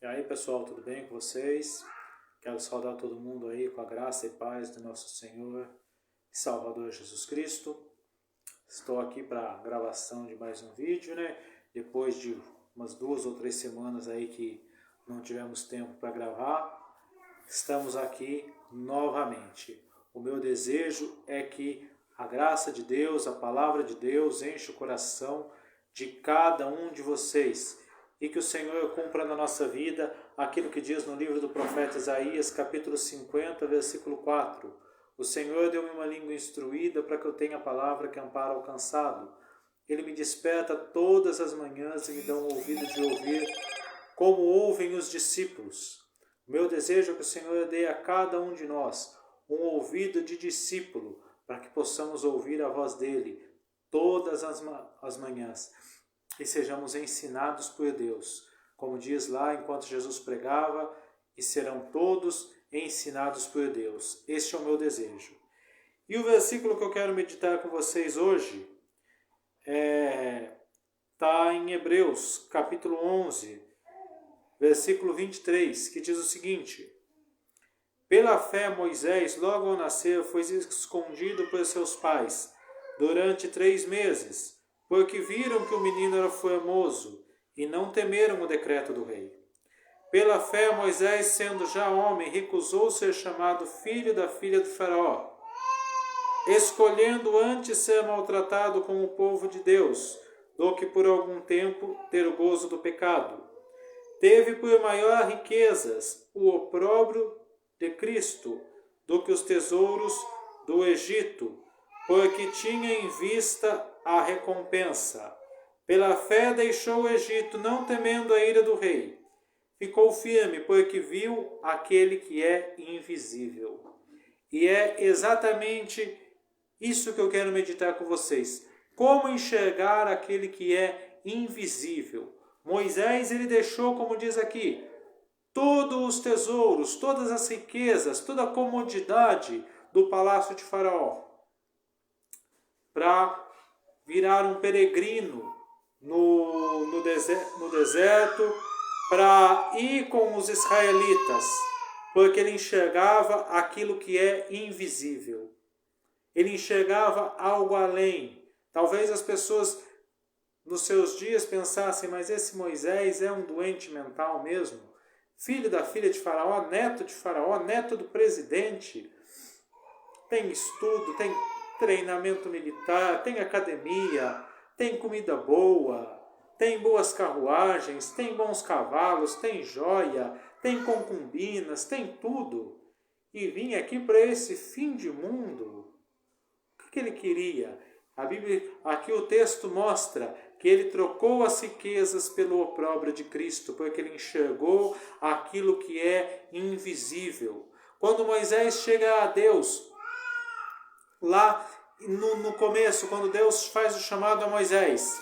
E aí pessoal, tudo bem com vocês? Quero saudar todo mundo aí com a graça e paz do nosso Senhor e Salvador Jesus Cristo. Estou aqui para a gravação de mais um vídeo, né? Depois de umas 2 ou 3 semanas aí que não tivemos tempo para gravar, estamos aqui novamente. O meu desejo é que a graça de Deus, a palavra de Deus enche o coração de cada um de vocês e que o Senhor cumpra na nossa vida aquilo que diz no livro do profeta Isaías, capítulo 50, versículo 4. O Senhor deu-me uma língua instruída para que eu tenha a palavra que ampara o cansado. Ele me desperta todas as manhãs e me dá um ouvido de ouvir como ouvem os discípulos. O meu desejo é que o Senhor dê a cada um de nós um ouvido de discípulo para que possamos ouvir a voz dele todas as manhãs e sejamos ensinados por Deus. Como diz lá, enquanto Jesus pregava, e serão todos ensinados por Deus. Este é o meu desejo. E o versículo que eu quero meditar com vocês hoje está em Hebreus, capítulo 11, versículo 23, que diz o seguinte: Pela fé Moisés, logo ao nascer, foi escondido por seus pais durante 3 meses, porque viram que o menino era formoso e não temeram o decreto do rei. Pela fé Moisés, sendo já homem, recusou ser chamado filho da filha de Faraó, escolhendo antes ser maltratado com o povo de Deus, do que por algum tempo ter o gozo do pecado. Teve por maior riquezas o opróbrio de Cristo do que os tesouros do Egito, porque tinha em vista a recompensa. Pela fé deixou o Egito, não temendo a ira do rei. Ficou firme, porque viu aquele que é invisível. E é exatamente isso que eu quero meditar com vocês. Como enxergar aquele que é invisível? Moisés, ele deixou, como diz aqui, todos os tesouros, todas as riquezas, toda a comodidade do palácio de Faraó, para virar um peregrino no deserto, para ir com os israelitas, porque ele enxergava aquilo que é invisível. Ele enxergava algo além. Talvez as pessoas nos seus dias pensassem, mas esse Moisés é um doente mental mesmo? Filho da filha de Faraó, neto do presidente. Tem estudo, tem treinamento militar, tem academia, tem comida boa, tem boas carruagens, tem bons cavalos, tem joia, tem concubinas, tem tudo. E vinha aqui para esse fim de mundo. O que ele queria? A Bíblia, aqui o texto mostra que ele trocou as riquezas pelo opróbrio de Cristo, porque ele enxergou aquilo que é invisível. Quando Moisés chega a Deus, lá no começo, quando Deus faz o chamado a Moisés,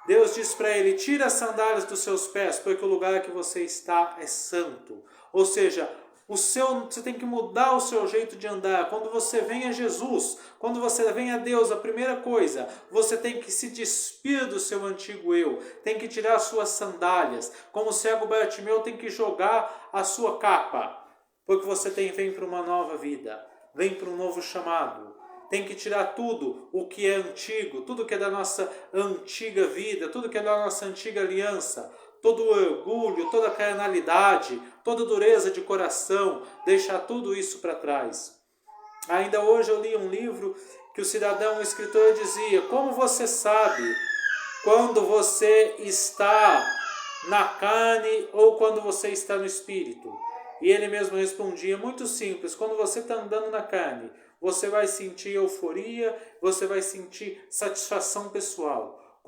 Deus diz para ele, tira as sandálias dos seus pés, porque o lugar que você está é santo. Ou seja, você tem que mudar o seu jeito de andar. Quando você vem a Jesus, quando você vem a Deus, a primeira coisa, você tem que se despir do seu antigo eu, tem que tirar as suas sandálias. Como o cego Bartimeu tem que jogar a sua capa, porque você vem para uma nova vida, vem para um novo chamado. Tem que tirar tudo o que é antigo, tudo que é da nossa antiga vida, tudo que é da nossa antiga aliança, todo o orgulho, toda a carnalidade, toda a dureza de coração, deixar tudo isso para trás. Ainda hoje eu li um livro que o escritor dizia, como você sabe quando você está na carne ou quando você está no espírito? E ele mesmo respondia, muito simples, quando você está andando na carne, você vai sentir euforia, você vai sentir satisfação pessoal.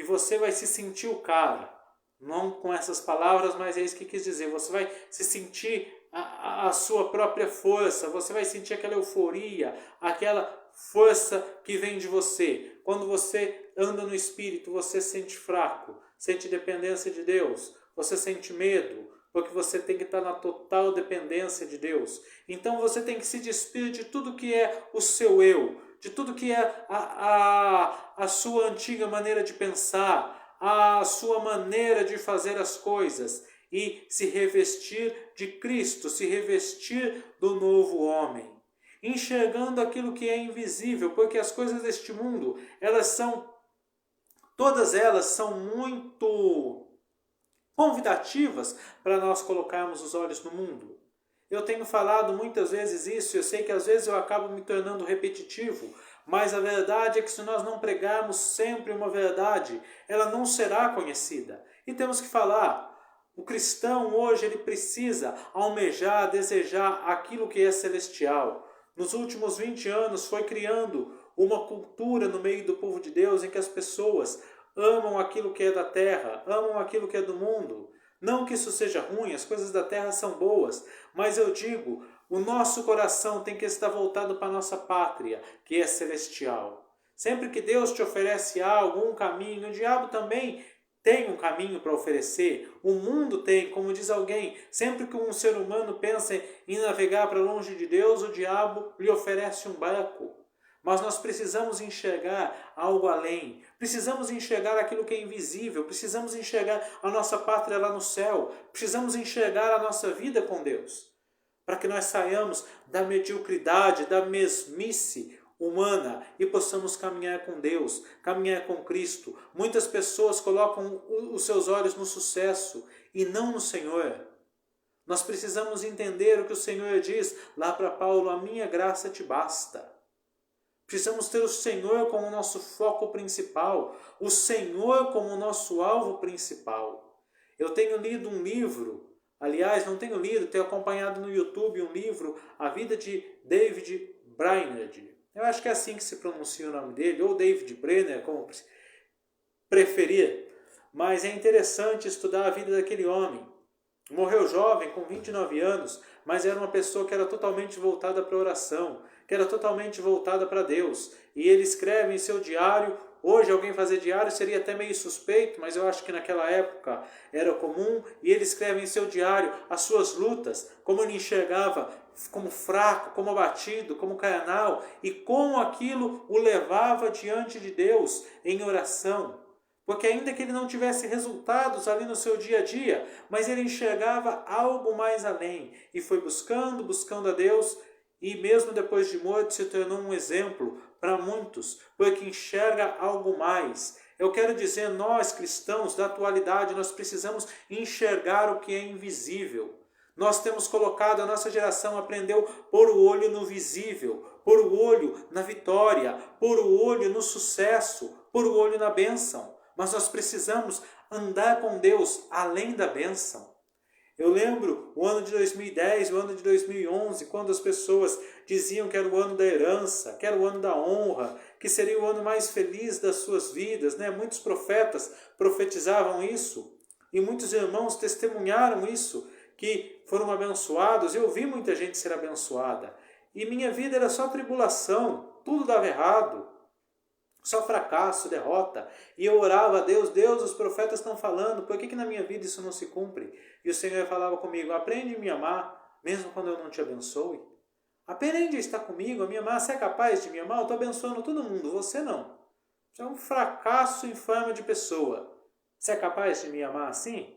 Você vai se sentir o cara. Não com essas palavras, mas é isso que quis dizer. Você vai se sentir a sua própria força. Você vai sentir aquela euforia, aquela força que vem de você. Quando você anda no Espírito, você sente fraco, sente dependência de Deus. Você sente medo, porque você tem que estar na total dependência de Deus. Então você tem que se despir de tudo que é o seu eu, de tudo que é a sua antiga maneira de pensar, a sua maneira de fazer as coisas e se revestir de Cristo, se revestir do novo homem. Enxergando aquilo que é invisível, porque as coisas deste mundo, todas elas são muito convidativas para nós colocarmos os olhos no mundo. Eu tenho falado muitas vezes isso, eu sei que às vezes eu acabo me tornando repetitivo, mas a verdade é que se nós não pregarmos sempre uma verdade, ela não será conhecida. E temos que falar. O cristão hoje ele precisa almejar, desejar aquilo que é celestial. Nos últimos 20 anos foi criando uma cultura no meio do povo de Deus em que as pessoas amam aquilo que é da terra, amam aquilo que é do mundo. Não que isso seja ruim, as coisas da terra são boas, mas eu digo, o nosso coração tem que estar voltado para a nossa pátria, que é celestial. Sempre que Deus te oferece algo, um caminho, o diabo também tem um caminho para oferecer. O mundo tem, como diz alguém, sempre que um ser humano pensa em navegar para longe de Deus, o diabo lhe oferece um barco. Mas nós precisamos enxergar algo além. Precisamos enxergar aquilo que é invisível. Precisamos enxergar a nossa pátria lá no céu. Precisamos enxergar a nossa vida com Deus. Para que nós saiamos da mediocridade, da mesmice humana e possamos caminhar com Deus, caminhar com Cristo. Muitas pessoas colocam os seus olhos no sucesso e não no Senhor. Nós precisamos entender o que o Senhor diz lá para Paulo: a minha graça te basta. Precisamos ter o Senhor como o nosso foco principal, o Senhor como o nosso alvo principal. Eu tenho lido um livro, aliás, não tenho lido, tenho acompanhado no YouTube um livro, A Vida de David Brainerd. Eu acho que é assim que se pronuncia o nome dele, ou David Brenner, como preferir. Mas é interessante estudar a vida daquele homem. Morreu jovem, com 29 anos, mas era uma pessoa que era totalmente voltada para a oração, que era totalmente voltada para Deus. E ele escreve em seu diário. Hoje alguém fazer diário seria até meio suspeito, mas eu acho que naquela época era comum. E ele escreve em seu diário as suas lutas, como ele enxergava como fraco, como abatido, como carnal, e como aquilo o levava diante de Deus em oração. Porque ainda que ele não tivesse resultados ali no seu dia a dia, mas ele enxergava algo mais além. E foi buscando a Deus, e mesmo depois de morto se tornou um exemplo para muitos, porque enxerga algo mais. Eu quero dizer, nós cristãos da atualidade, nós precisamos enxergar o que é invisível. Nós temos colocado, a nossa geração aprendeu pôr o olho no visível, pôr o olho na vitória, pôr o olho no sucesso, pôr o olho na bênção. Mas nós precisamos andar com Deus além da bênção. Eu lembro o ano de 2010, o ano de 2011, quando as pessoas diziam que era o ano da herança, que era o ano da honra, que seria o ano mais feliz das suas vidas, né? Muitos profetas profetizavam isso e muitos irmãos testemunharam isso, que foram abençoados. Eu vi muita gente ser abençoada e minha vida era só tribulação, tudo dava errado. Só fracasso, derrota. E eu orava a Deus: Deus, os profetas estão falando, por que na minha vida isso não se cumpre? E o Senhor falava comigo: aprende a me amar, mesmo quando eu não te abençoe. Aprende a estar comigo, a me amar. Você é capaz de me amar? Eu estou abençoando todo mundo, você não. Você é um fracasso em forma de pessoa. Você é capaz de me amar assim?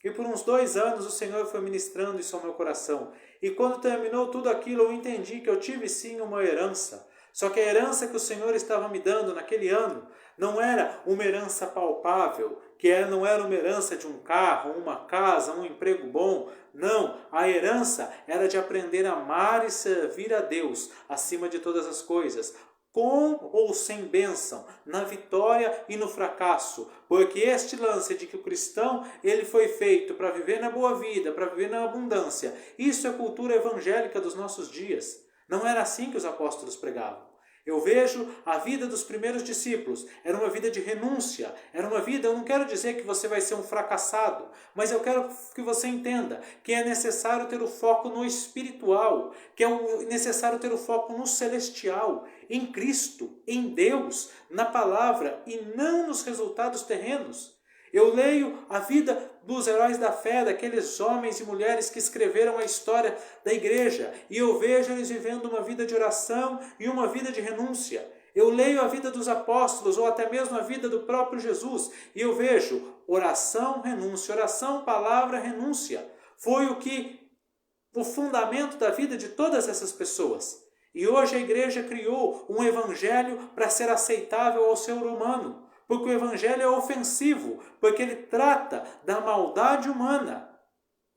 E por uns 2 anos o Senhor foi ministrando isso ao meu coração. E quando terminou tudo aquilo, eu entendi que eu tive sim uma herança. Só que a herança que o Senhor estava me dando naquele ano não era uma herança palpável, não era uma herança de um carro, uma casa, um emprego bom. Não, a herança era de aprender a amar e servir a Deus acima de todas as coisas, com ou sem bênção, na vitória e no fracasso. Porque este lance de que o cristão ele foi feito para viver na boa vida, para viver na abundância, isso é cultura evangélica dos nossos dias. Não era assim que os apóstolos pregavam. Eu vejo a vida dos primeiros discípulos. Era uma vida de renúncia. Era uma vida, eu não quero dizer que você vai ser um fracassado, mas eu quero que você entenda que é necessário ter o foco no espiritual, que é necessário ter o foco no celestial, em Cristo, em Deus, na palavra e não nos resultados terrenos. Eu leio a vida dos heróis da fé, daqueles homens e mulheres que escreveram a história da igreja, e eu vejo eles vivendo uma vida de oração e uma vida de renúncia. Eu leio a vida dos apóstolos ou até mesmo a vida do próprio Jesus e eu vejo oração, renúncia, oração, palavra, renúncia. Foi o fundamento da vida de todas essas pessoas. E hoje a igreja criou um evangelho para ser aceitável ao ser humano, porque o evangelho é ofensivo, porque ele trata da maldade humana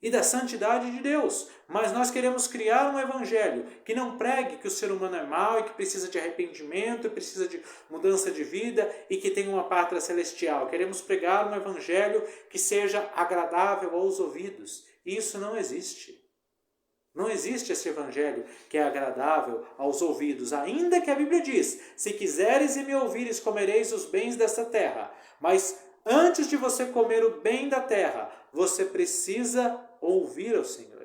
e da santidade de Deus. Mas nós queremos criar um evangelho que não pregue que o ser humano é mau e que precisa de arrependimento, e precisa de mudança de vida e que tem uma pátria celestial. Queremos pregar um evangelho que seja agradável aos ouvidos. E isso não existe. Não existe esse evangelho que é agradável aos ouvidos, ainda que a Bíblia diz, se quiseres e me ouvires, comereis os bens desta terra. Mas antes de você comer o bem da terra, você precisa ouvir ao Senhor.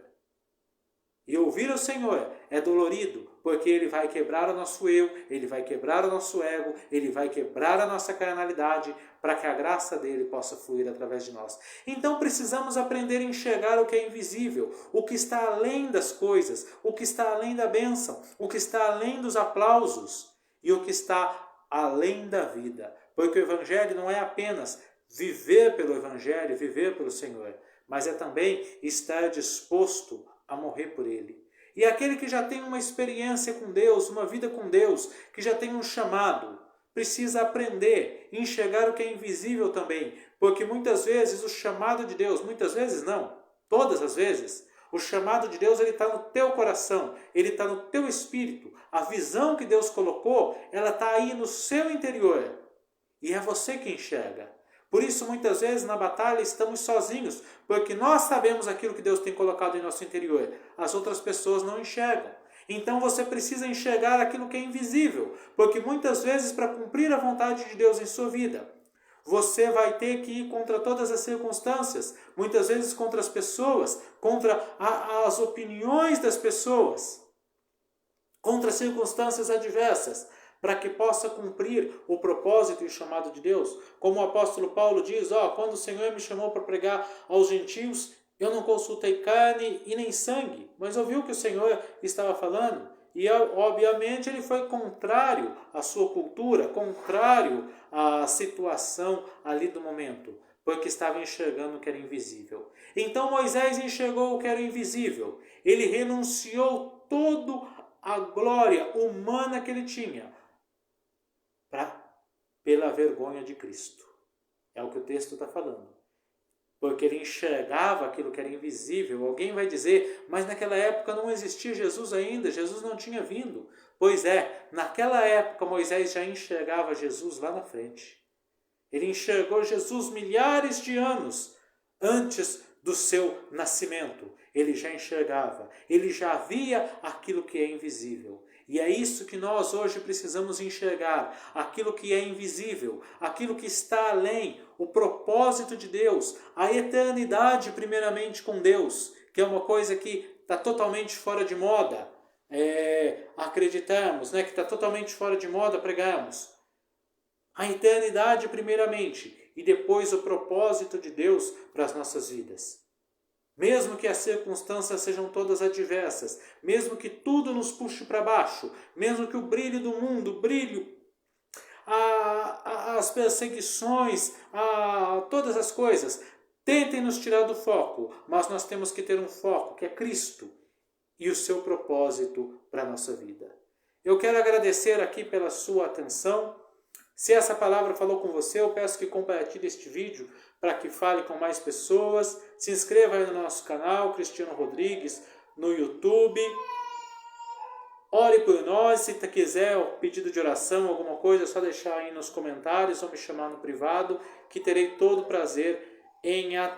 E ouvir ao Senhor é dolorido, porque Ele vai quebrar o nosso eu, Ele vai quebrar o nosso ego, Ele vai quebrar a nossa carnalidade, para que a graça dEle possa fluir através de nós. Então precisamos aprender a enxergar o que é invisível, o que está além das coisas, o que está além da bênção, o que está além dos aplausos e o que está além da vida. Porque o Evangelho não é apenas viver pelo Evangelho, viver pelo Senhor, mas é também estar disposto a morrer por Ele. E aquele que já tem uma experiência com Deus, uma vida com Deus, que já tem um chamado, precisa aprender a enxergar o que é invisível também. Porque muitas vezes o chamado de Deus, muitas vezes não, todas as vezes, o chamado de Deus está no teu coração, ele está no teu espírito. A visão que Deus colocou, ela está aí no seu interior. E é você que enxerga. Por isso, muitas vezes, na batalha, estamos sozinhos, porque nós sabemos aquilo que Deus tem colocado em nosso interior. As outras pessoas não enxergam. Então, você precisa enxergar aquilo que é invisível, porque muitas vezes, para cumprir a vontade de Deus em sua vida, você vai ter que ir contra todas as circunstâncias, muitas vezes contra as pessoas, contra as opiniões das pessoas, contra circunstâncias adversas, para que possa cumprir o propósito e o chamado de Deus. Como o apóstolo Paulo diz, quando o Senhor me chamou para pregar aos gentios, eu não consultei carne e nem sangue, mas ouvi o que o Senhor estava falando. E, obviamente, ele foi contrário à sua cultura, contrário à situação ali do momento, porque estava enxergando o que era invisível. Então Moisés enxergou o que era invisível. Ele renunciou toda a glória humana que ele tinha, pela vergonha de Cristo. É o que o texto está falando. Porque ele enxergava aquilo que era invisível. Alguém vai dizer, mas naquela época não existia Jesus ainda, Jesus não tinha vindo. Pois é, naquela época Moisés já enxergava Jesus lá na frente. Ele enxergou Jesus milhares de anos antes do seu nascimento. Ele já enxergava, ele já via aquilo que é invisível. E é isso que nós hoje precisamos enxergar, aquilo que é invisível, aquilo que está além, o propósito de Deus, a eternidade primeiramente com Deus, que é uma coisa que está totalmente fora de moda, acreditarmos, que está totalmente fora de moda pregarmos. A eternidade primeiramente e depois o propósito de Deus para as nossas vidas. Mesmo que as circunstâncias sejam todas adversas, mesmo que tudo nos puxe para baixo, mesmo que o brilho do mundo, as perseguições, todas as coisas, tentem nos tirar do foco, mas nós temos que ter um foco, que é Cristo e o seu propósito para a nossa vida. Eu quero agradecer aqui pela sua atenção. Se essa palavra falou com você, eu peço que compartilhe este vídeo para que fale com mais pessoas. Se inscreva aí no nosso canal, Cristiano Rodrigues, no YouTube. Ore por nós. Se quiser um pedido de oração, alguma coisa, é só deixar aí nos comentários ou me chamar no privado, que terei todo o prazer em atender.